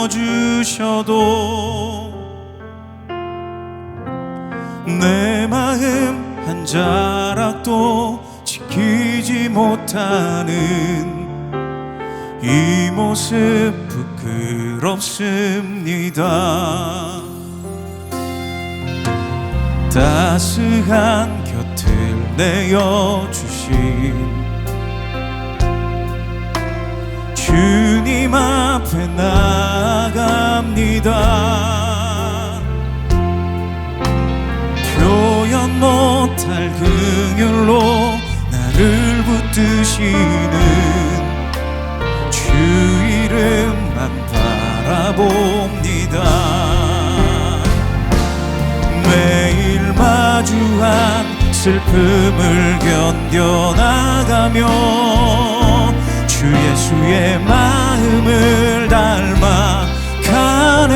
품어주셔도 내 마음 한 자락도 지키지 못하는 이 모습 부끄럽습니다. 따스한 곁을 내어주신 주님 앞에 나아갑니다. 표현 못할 긍휼로 나를 붙드시는 주 이름만 바라봅니다. 매일 마주한 슬픔을 견뎌나가며 주 예수의 마음을 닮아 가네.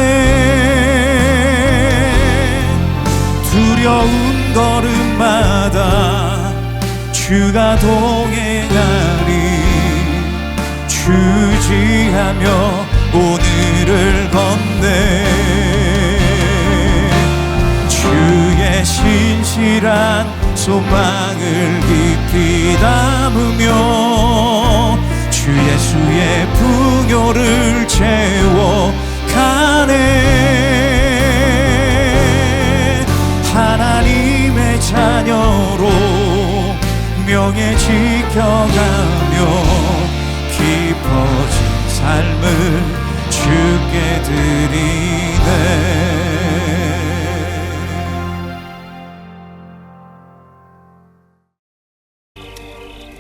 두려운 걸음마다 주가 동행하리. 주지하며 오늘을 건네. 주의 신실한 소망을 깊이 담으며 주 예수의 풍요를 채워가네. 하나님의 자녀로 명예 지켜가며 깊어진 삶을 주께 드리네.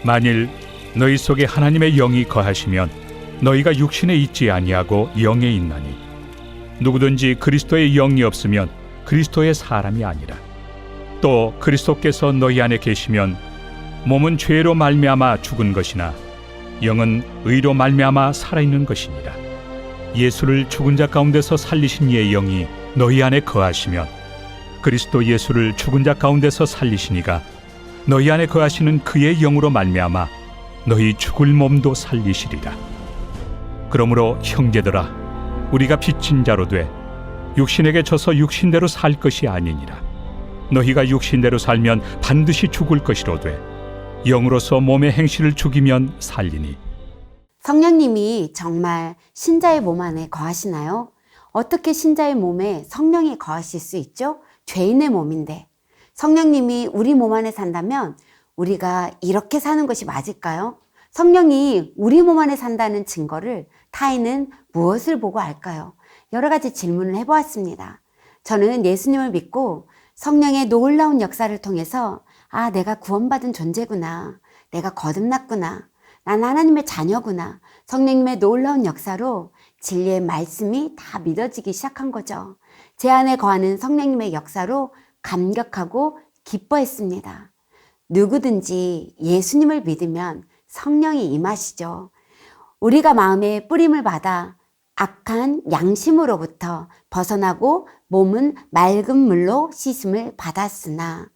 만일 너희 속에 하나님의 영이 거하시면 너희가 육신에 있지 아니하고 영에 있나니 누구든지 그리스도의 영이 없으면 그리스도의 사람이 아니라. 또 그리스도께서 너희 안에 계시면 몸은 죄로 말미암아 죽은 것이나 영은 의로 말미암아 살아있는 것이니라. 예수를 죽은 자 가운데서 살리신 이의 영이 너희 안에 거하시면 그리스도 예수를 죽은 자 가운데서 살리시니가 너희 안에 거하시는 그의 영으로 말미암아 너희 죽을 몸도 살리시리라. 그러므로 형제들아, 우리가 빚진 자로 돼 육신에게 져서 육신대로 살 것이 아니니라. 너희가 육신대로 살면 반드시 죽을 것이로되 영으로서 몸의 행실을 죽이면 살리니. 성령님이 정말 신자의 몸 안에 거하시나요? 어떻게 신자의 몸에 성령이 거하실 수 있죠? 죄인의 몸인데. 성령님이 우리 몸 안에 산다면 우리가 이렇게 사는 것이 맞을까요? 성령이 우리 몸 안에 산다는 증거를 타인은 무엇을 보고 알까요? 여러 가지 질문을 해보았습니다. 저는 예수님을 믿고 성령의 놀라운 역사를 통해서 내가 구원받은 존재구나. 내가 거듭났구나. 난 하나님의 자녀구나. 성령님의 놀라운 역사로 진리의 말씀이 다 믿어지기 시작한 거죠. 제 안에 거하는 성령님의 역사로 감격하고 기뻐했습니다. 누구든지 예수님을 믿으면 성령이 임하시죠. 우리가 마음에 뿌림을 받아 악한 양심으로부터 벗어나고 몸은 맑은 물로 씻음을 받았으나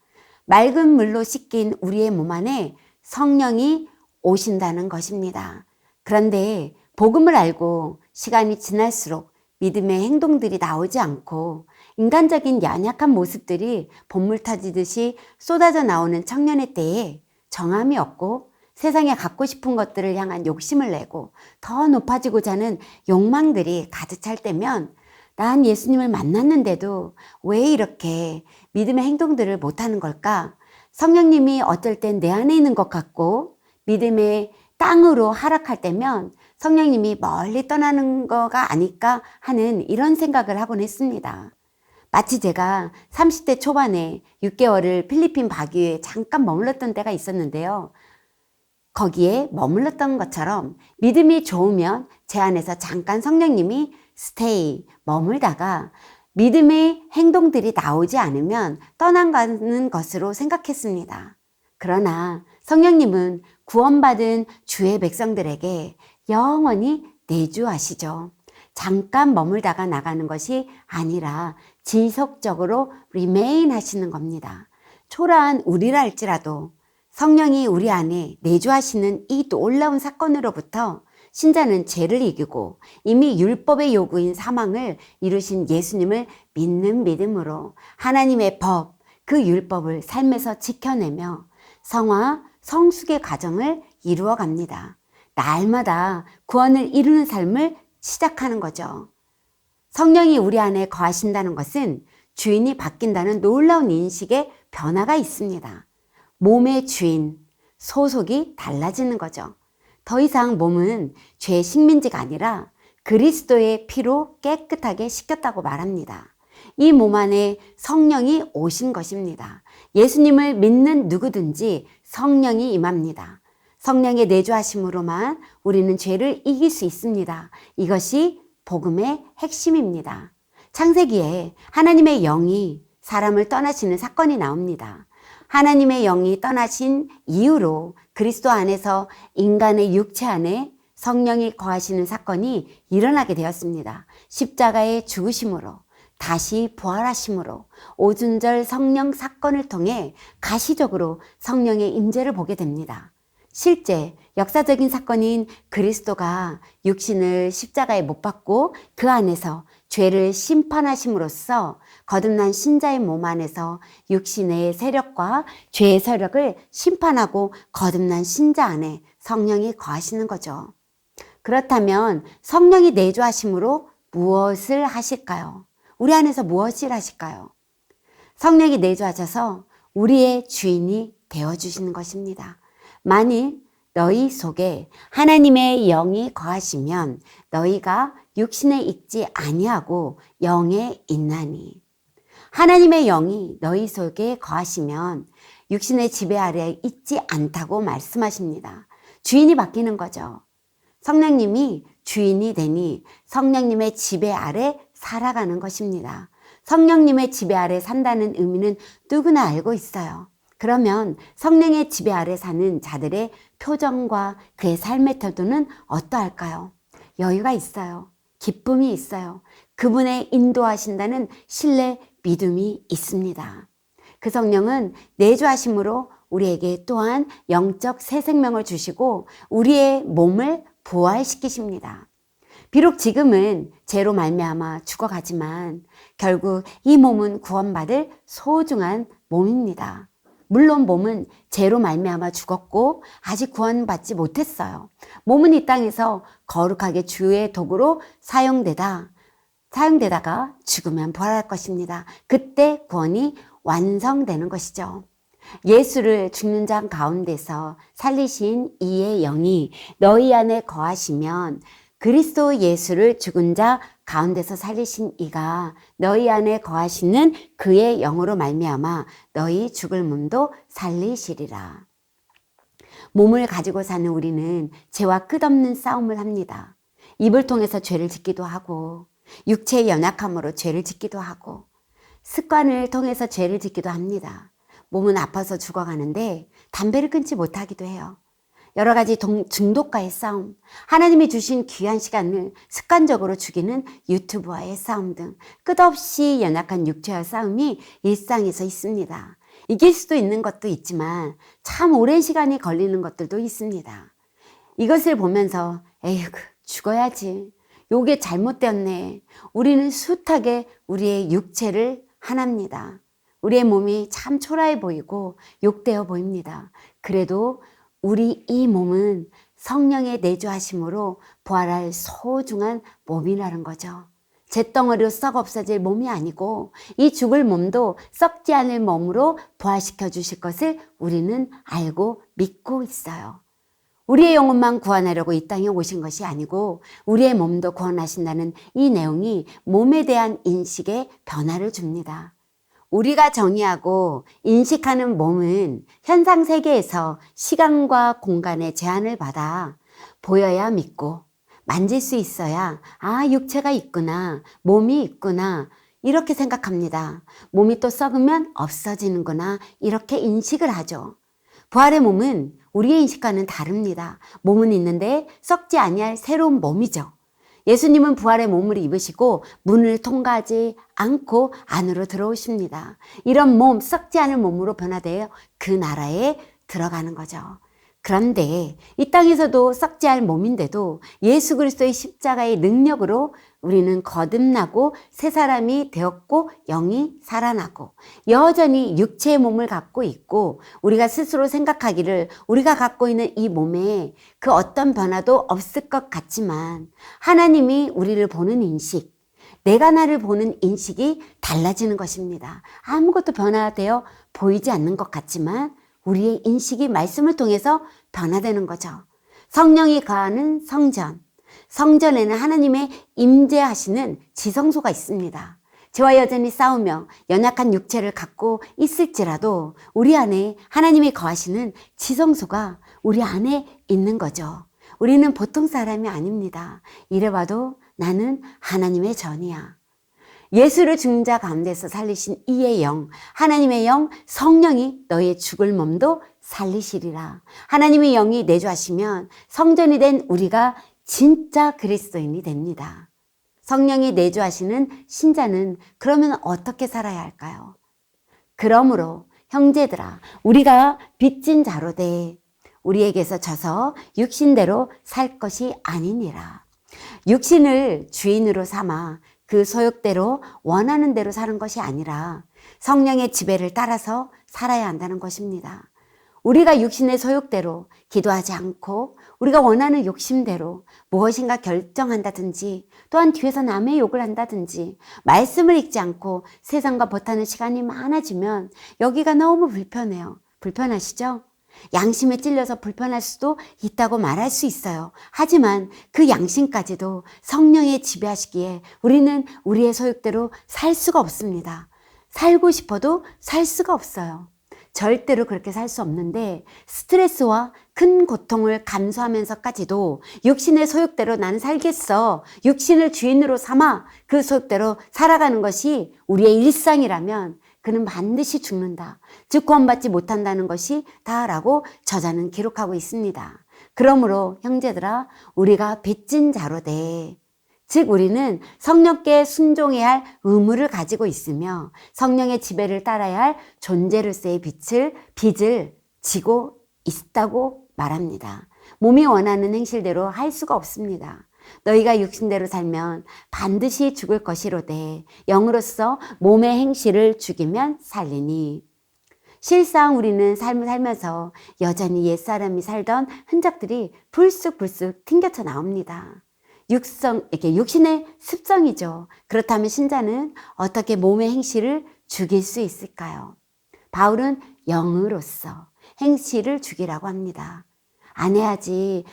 맑은 물로 씻긴 우리의 몸 안에 성령이 오신다는 것입니다. 그런데 복음을 알고 시간이 지날수록 믿음의 행동들이 나오지 않고 인간적인 연약한 모습들이 본물 터지듯이 쏟아져 나오는 청년의 때에 정함이 없고 세상에 갖고 싶은 것들을 향한 욕심을 내고 더 높아지고자 하는 욕망들이 가득 찰 때면 난 예수님을 만났는데도 왜 이렇게 믿음의 행동들을 못하는 걸까? 성령님이 어떨 땐 내 안에 있는 것 같고 믿음의 땅으로 하락할 때면 성령님이 멀리 떠나는 거가 아닐까 하는 이런 생각을 하곤 했습니다. 마치 제가 30대 초반에 6개월을 필리핀 바기에 잠깐 머물렀던 때가 있었는데요. 거기에 머물렀던 것처럼 믿음이 좋으면 제 안에서 잠깐 성령님이 스테이, 머물다가 믿음의 행동들이 나오지 않으면 떠나가는 것으로 생각했습니다. 그러나 성령님은 구원받은 주의 백성들에게 영원히 내주하시죠. 잠깐 머물다가 나가는 것이 아니라 지속적으로 remain 하시는 겁니다. 초라한 우리라 할지라도 성령이 우리 안에 내주하시는 이 놀라운 사건으로부터 신자는 죄를 이기고 이미 율법의 요구인 사망을 이루신 예수님을 믿는 믿음으로 하나님의 법, 그 율법을 삶에서 지켜내며 성화, 성숙의 과정을 이루어 갑니다. 날마다 구원을 이루는 삶을 시작하는 거죠. 성령이 우리 안에 거하신다는 것은 주인이 바뀐다는 놀라운 인식의 변화가 있습니다. 몸의 주인, 소속이 달라지는 거죠. 더 이상 몸은 죄의 식민지가 아니라 그리스도의 피로 깨끗하게 씻겼다고 말합니다. 이 몸 안에 성령이 오신 것입니다. 예수님을 믿는 누구든지 성령이 임합니다. 성령의 내주하심으로만 우리는 죄를 이길 수 있습니다. 이것이 복음의 핵심입니다. 창세기에 하나님의 영이 사람을 떠나시는 사건이 나옵니다. 하나님의 영이 떠나신 이후로 그리스도 안에서 인간의 육체 안에 성령이 거하시는 사건이 일어나게 되었습니다. 십자가의 죽으심으로 다시 부활하심으로 오순절 성령 사건을 통해 가시적으로 성령의 임재를 보게 됩니다. 실제 역사적인 사건인 그리스도가 육신을 십자가에 못 박고 그 안에서 죄를 심판하심으로써 거듭난 신자의 몸 안에서 육신의 세력과 죄의 세력을 심판하고 거듭난 신자 안에 성령이 거하시는 거죠. 그렇다면 성령이 내주하심으로 무엇을 하실까요? 우리 안에서 무엇을 하실까요? 성령이 내주하셔서 우리의 주인이 되어주시는 것입니다. 만일 너희 속에 하나님의 영이 거하시면 너희가 육신에 있지 아니하고 영에 있나니. 하나님의 영이 너희 속에 거하시면 육신의 지배 아래 있지 않다고 말씀하십니다. 주인이 바뀌는 거죠. 성령님이 주인이 되니 성령님의 지배 아래 살아가는 것입니다. 성령님의 지배 아래 산다는 의미는 누구나 알고 있어요. 그러면 성령의 지배 아래 사는 자들의 표정과 그의 삶의 태도는 어떠할까요? 여유가 있어요. 기쁨이 있어요. 그분의 인도하신다는 신뢰, 믿음이 있습니다. 그 성령은 내주하심으로 우리에게 또한 영적 새 생명을 주시고 우리의 몸을 부활시키십니다. 비록 지금은 죄로 말미암아 죽어가지만 결국 이 몸은 구원받을 소중한 몸입니다. 물론 몸은 죄로 말미암아 죽었고 아직 구원받지 못했어요. 몸은 이 땅에서 거룩하게 주의 도구로 사용되다가 죽으면 부활할 것입니다. 그때 구원이 완성되는 것이죠. 예수를 죽는 자 가운데서 살리신 이의 영이 너희 안에 거하시면 그리스도 예수를 죽은 자 가운데서 살리신 이가 너희 안에 거하시는 그의 영으로 말미암아 너희 죽을 몸도 살리시리라. 몸을 가지고 사는 우리는 죄와 끝없는 싸움을 합니다. 입을 통해서 죄를 짓기도 하고 육체의 연약함으로 죄를 짓기도 하고 습관을 통해서 죄를 짓기도 합니다. 몸은 아파서 죽어가는데 담배를 끊지 못하기도 해요. 여러 가지 중독과의 싸움, 하나님이 주신 귀한 시간을 습관적으로 죽이는 유튜브와의 싸움 등 끝없이 연약한 육체와 싸움이 일상에서 있습니다. 이길 수도 있는 것도 있지만 참 오랜 시간이 걸리는 것들도 있습니다. 이것을 보면서 에휴 죽어야지. 요게 잘못되었네. 우리는 숱하게 우리의 육체를 하납니다. 우리의 몸이 참 초라해 보이고 욕되어 보입니다. 그래도 우리 이 몸은 성령의 내주하심으로 부활할 소중한 몸이라는 거죠. 잿덩어리로 썩어 없어질 몸이 아니고 이 죽을 몸도 썩지 않을 몸으로 부활시켜 주실 것을 우리는 알고 믿고 있어요. 우리의 영혼만 구원하려고 이 땅에 오신 것이 아니고 우리의 몸도 구원하신다는 이 내용이 몸에 대한 인식에 변화를 줍니다. 우리가 정의하고 인식하는 몸은 현상 세계에서 시간과 공간의 제한을 받아 보여야 믿고 만질 수 있어야 육체가 있구나, 몸이 있구나 이렇게 생각합니다. 몸이 또 썩으면 없어지는구나 이렇게 인식을 하죠. 부활의 몸은 우리의 인식과는 다릅니다. 몸은 있는데 썩지 아니할 새로운 몸이죠. 예수님은 부활의 몸을 입으시고 문을 통과하지 않고 안으로 들어오십니다. 이런 몸, 썩지 않을 몸으로 변화되어 그 나라에 들어가는 거죠. 그런데 이 땅에서도 썩지 않을 몸인데도 예수 그리스도의 십자가의 능력으로 우리는 거듭나고 새 사람이 되었고 영이 살아나고 여전히 육체의 몸을 갖고 있고 우리가 스스로 생각하기를 우리가 갖고 있는 이 몸에 그 어떤 변화도 없을 것 같지만 하나님이 우리를 보는 인식, 내가 나를 보는 인식이 달라지는 것입니다. 아무것도 변화되어 보이지 않는 것 같지만 우리의 인식이 말씀을 통해서 변화되는 거죠. 성령이 거하는 성전. 성전에는 하나님의 임재하시는 지성소가 있습니다. 저와 여전히 싸우며 연약한 육체를 갖고 있을지라도 우리 안에 하나님이 거하시는 지성소가 우리 안에 있는 거죠. 우리는 보통 사람이 아닙니다. 이래봐도 나는 하나님의 전이야. 예수를 죽은 자 가운데서 살리신 이의 영, 하나님의 영, 성령이 너의 죽을 몸도 살리시리라. 하나님의 영이 내주하시면 성전이 된 우리가 진짜 그리스도인이 됩니다. 성령이 내주하시는 신자는 그러면 어떻게 살아야 할까요? 그러므로 형제들아, 우리가 빚진 자로 돼 우리에게서 져서 육신대로 살 것이 아니니라. 육신을 주인으로 삼아 그 소욕대로 원하는 대로 사는 것이 아니라 성령의 지배를 따라서 살아야 한다는 것입니다. 우리가 육신의 소욕대로 기도하지 않고 우리가 원하는 욕심대로 무엇인가 결정한다든지 또한 뒤에서 남의 욕을 한다든지 말씀을 읽지 않고 세상과 보타는 시간이 많아지면 여기가 너무 불편해요. 불편하시죠? 양심에 찔려서 불편할 수도 있다고 말할 수 있어요. 하지만 그 양심까지도 성령의 지배하시기에 우리는 우리의 소욕대로 살 수가 없습니다. 살고 싶어도 살 수가 없어요. 절대로 그렇게 살 수 없는데 스트레스와 큰 고통을 감수하면서까지도 육신의 소욕대로 나는 살겠어. 육신을 주인으로 삼아 그 소욕대로 살아가는 것이 우리의 일상이라면 그는 반드시 죽는다. 즉 구원받지 못한다는 것이 다라고 저자는 기록하고 있습니다. 그러므로 형제들아, 우리가 빚진 자로 돼. 즉 우리는 성령께 순종해야 할 의무를 가지고 있으며 성령의 지배를 따라야 할 존재로서의 빚을 지고 있다고 말합니다. 몸이 원하는 행실대로 할 수가 없습니다. 너희가 육신대로 살면 반드시 죽을 것이로되 영으로서 몸의 행실을 죽이면 살리니. 실상 우리는 삶을 살면서 여전히 옛사람이 살던 흔적들이 불쑥불쑥 튕겨쳐 나옵니다. 육신의 습성이죠. 그렇다면 신자는 어떻게 몸의 행실을 죽일 수 있을까요? 바울은 영으로서 행실을 죽이라고 합니다. 안 해야지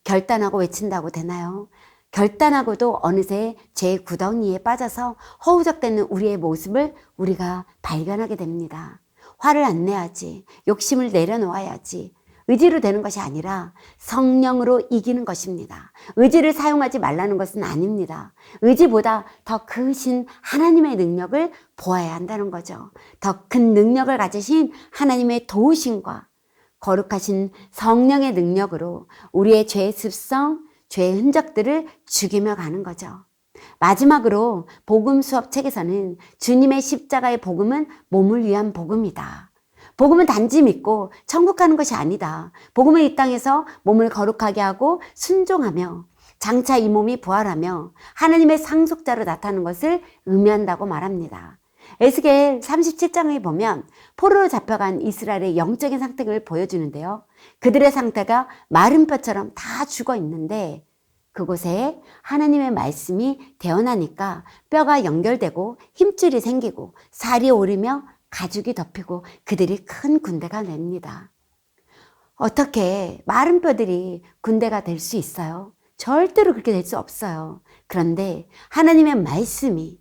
결단하고 외친다고 되나요? 결단하고도 어느새 죄의 구덩이에 빠져서 허우적대는 우리의 모습을 우리가 발견하게 됩니다. 화를 안 내야지, 욕심을 내려놓아야지, 의지로 되는 것이 아니라 성령으로 이기는 것입니다. 의지를 사용하지 말라는 것은 아닙니다. 의지보다 더 크신 하나님의 능력을 보아야 한다는 거죠. 더 큰 능력을 가지신 하나님의 도우심과 거룩하신 성령의 능력으로 우리의 죄의 습성, 죄의 흔적들을 죽이며 가는 거죠. 마지막으로 복음 수업 책에서는 주님의 십자가의 복음은 몸을 위한 복음이다. 복음은 단지 믿고 천국 가는 것이 아니다. 복음은 이 땅에서 몸을 거룩하게 하고 순종하며 장차 이 몸이 부활하며 하나님의 상속자로 나타나는 것을 의미한다고 말합니다. 에스겔 37장에 보면 포로로 잡혀간 이스라엘의 영적인 상태를 보여주는데요. 그들의 상태가 마른 뼈처럼 다 죽어 있는데 그곳에 하나님의 말씀이 태어나니까 뼈가 연결되고 힘줄이 생기고 살이 오르며 가죽이 덮이고 그들이 큰 군대가 됩니다. 어떻게 마른 뼈들이 군대가 될 수 있어요? 절대로 그렇게 될 수 없어요. 그런데 하나님의 말씀이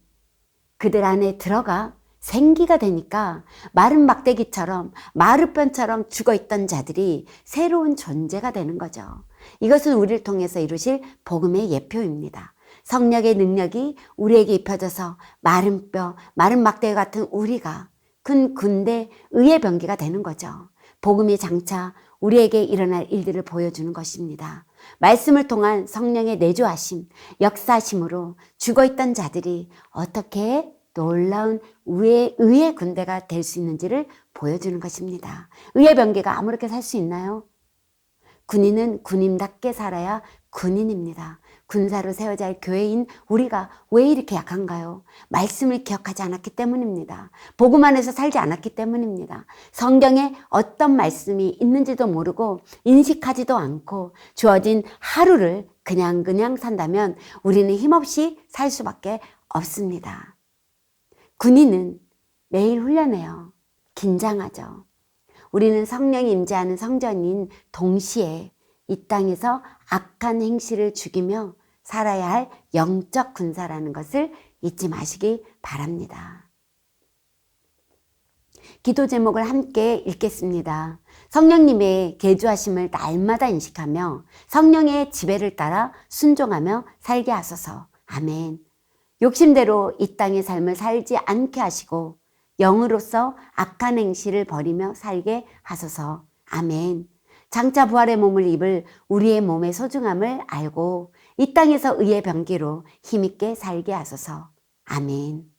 그들 안에 들어가 생기가 되니까 마른 막대기처럼 마룻변처럼 죽어있던 자들이 새로운 존재가 되는 거죠. 이것은 우리를 통해서 이루실 복음의 예표입니다. 성령의 능력이 우리에게 입혀져서 마른 뼈, 마른 막대기 같은 우리가 큰 군대, 의의 병기가 되는 거죠. 복음이 장차 우리에게 일어날 일들을 보여주는 것입니다. 말씀을 통한 성령의 내주하심, 역사심으로 죽어있던 자들이 어떻게 놀라운 의의 군대가 될 수 있는지를 보여주는 것입니다. 의의 병기가 아무렇게 살 수 있나요? 군인은 군인답게 살아야 군인입니다. 군사로 세워져 할 교회인 우리가 왜 이렇게 약한가요? 말씀을 기억하지 않았기 때문입니다. 복음 안에서 살지 않았기 때문입니다. 성경에 어떤 말씀이 있는지도 모르고 인식하지도 않고 주어진 하루를 그냥 산다면 우리는 힘없이 살 수밖에 없습니다. 군인은 매일 훈련해요. 긴장하죠. 우리는 성령이 임재하는 성전인 동시에 이 땅에서 악한 행실을 죽이며 살아야 할 영적 군사라는 것을 잊지 마시기 바랍니다. 기도 제목을 함께 읽겠습니다. 성령님의 계주하심을 날마다 인식하며 성령의 지배를 따라 순종하며 살게 하소서. 아멘. 욕심대로 이 땅의 삶을 살지 않게 하시고 영으로서 악한 행실을 버리며 살게 하소서. 아멘. 장차 부활의 몸을 입을 우리의 몸의 소중함을 알고 이 땅에서 의의 병기로 힘있게 살게 하소서. 아멘.